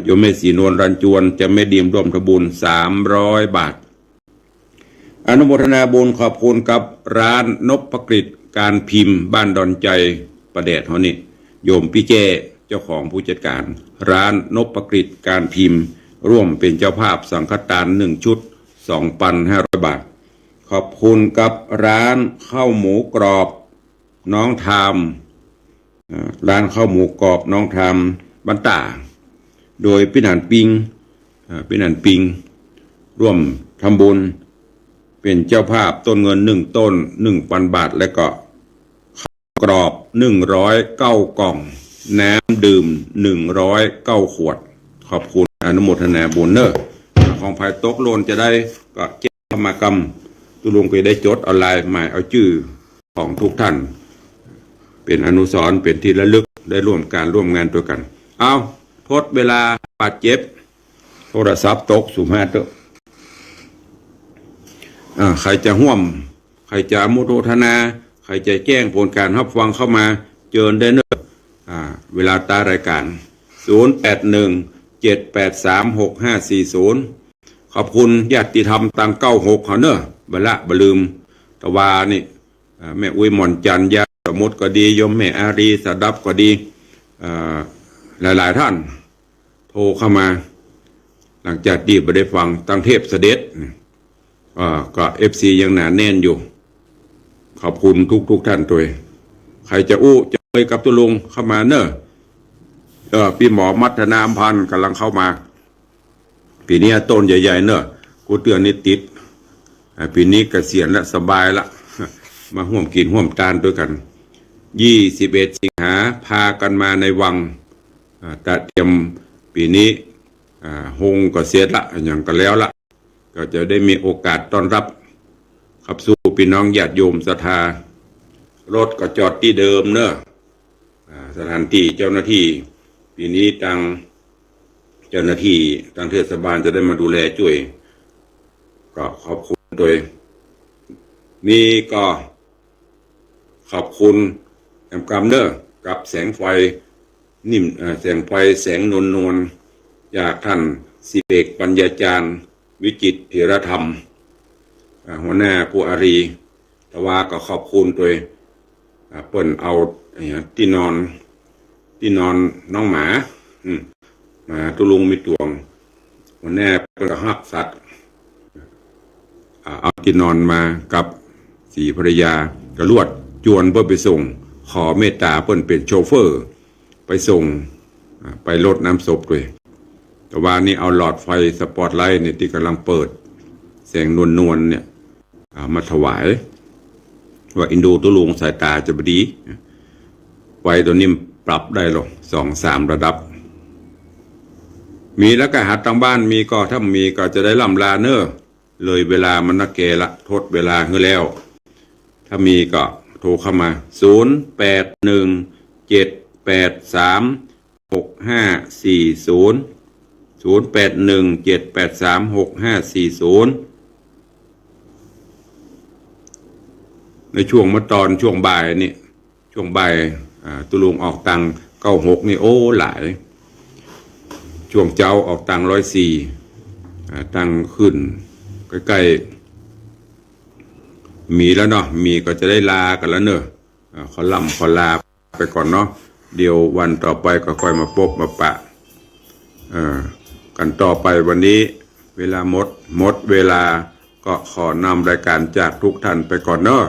โยมแม่ศรีนวลรันจวนจะแม่ดิมร่วมทำบุญ300 บาทอนุโมทนาบุญขอบคุณกับร้านนพกฤษการพิมพ์บ้านดอนใจประเดชเฮานี่โยมพี่เจเจ้าของผู้จัดการร้านนพกฤษการพิมพ์ร่วมเป็นเจ้าภาพสังฆทาน1 ชุด 2,500 บาทขอบคุณกับร้านข้าวหมูกรอบน้องทามร้านข้าวหมูกรอบน้องทามบ้านตาโดยพี่นันปิงร่วมทำบุญเป็นเจ้าภาพต้นเงิน1 ต้น 1,000 บาทและก็ข้าวกรอบ109 กล่องน้ำดื่ม109 ขวดขอบคุณอนุโมทนาบุญเนอร์ของภายตกโลนจะได้ก็แจ้งธรรมกรรมตุลุงก็ได้จดออนไลน์หมายเอาชื่อของทุกท่านเป็นอนุสรณ์เป็นที่ระลึกได้ร่วมงานตัวกันเอาทดเวลาบาดเจ็บโทรศัพท์ตกสุมาเตอใครจะห่วมใครจะมุโทธนาใครจะแจ้งผลการรับฟังเข้ามาเจอได้เนอะเวลาตารายการ0817836540ขอบคุณญาติธรรมตัง96เขาเนอะบลืมตะวานี่แม่อุ้ยหม่อนจันยาสมุทรก็ดีโยมแม่อารีสดับก็ดีหลายๆท่านโทรเข้ามาหลังจากที่ได้ฟังตั้งเทพเสด็จก็FCยังหนาแน่นอยู่ขอบคุณทุกท่านตัวใครจะจะไปกับตุลุงเข้ามาเนอะพี่หมอมัฒนามพันธ์กำลังเข้ามาปีนี้ต้นใหญ่ๆเนอะกูเตือนนิดติดปีนี้เกษียณและสบายละมาห่วมกินห่วมทานด้วยกัน21 สิงหาพากันมาในวังตะเตรียมปีนี้ฮงก็เสียละอย่างก็แล้วละก็จะได้มีโอกาสต้อนรับขับสู่พี่น้องญาติโยมศรัทธารถก็จอดที่เดิมเนอะสถานที่เจ้าหน้าที่ปีนี้ทางเจ้าหน้าที่ทางเทศบาลจะได้มาดูแลช่วยก็ขอบคุณ โดยนี่ก็ขอบคุณแอมกำเนอร์กับแสงไฟนิ่มแสงไฟแสงนวลจากท่านศิเบกปัญญาจารย์วิจิตรเถรธรรมหัวหน้าผู้อารีแต่ว่าก็ขอบคุณโดยเปิ้นเอาที่นอนน้องหมามาตุลุงมีตวงหัวหน้าเปิ้นก็ฮักสัตว์เอาที่นอนมากับสีภรรยากระลวดจวนเพื่อไปส่งขอเมตตาเปิ้นเป็นโชเฟอร์ไปส่งไปรดน้ำศพด้วยแต่ว่านี่เอาหลอดไฟสปอตไลท์เนี่ยที่กำลังเปิดแสงนวลเนี่ยมาถวายว่าอินดูตุลุงสายตาจะบดีไฟตัวนี้ปรับได้หรอก2-3 ระดับมีแล้วก็หัดทางบ้านมีก็ถ้ามีก็จะได้ล่ำลาเนอเลยเวลามันนักเกละทดเวลาให้แล้วถ้ามีก็โทรเข้ามา0817836540 ในช่วงช่วงบ่ายนี่ช่วงบ่ายตุลุงออกตัง96นี่โอ้หลายช่วงเจ้าออกตัง104ตังขึ้นใกล้ๆมีแล้วเนาะมีก็จะได้ลากันแล้วเนอะขอลาไปก่อนเนาะเดี๋ยววันต่อไปก็ค่อยมาพบมาปะกันต่อไปวันนี้เวลาหมดเวลาก็ขอนำรายการจากทุกท่านไปก่อนเนาะ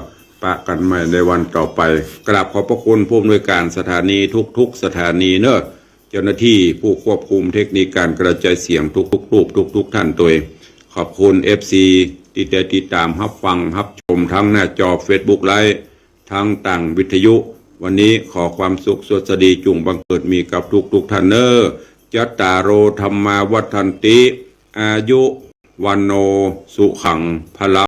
ปะกันใหม่ในวันต่อไปกราบขอบพระคุณผู้อำนวยการสถานีทุกสถานีเนอะเจ้าหน้าที่ผู้ควบคุมเทคนิคการกระจายเสียงทุกรูปทุกท่านตัวขอบคุณ FC ที่ได้ติดตามรับฟังรับชมทั้งหน้าจอ Facebook ไลฟ์ทั้งต่างวิทยุวันนี้ขอความสุขสวัสดีจุงบังเกิดมีกับทุกท่านเนอยัตตาโรธรรมาวัฏันติอายุวันโนสุขังพละ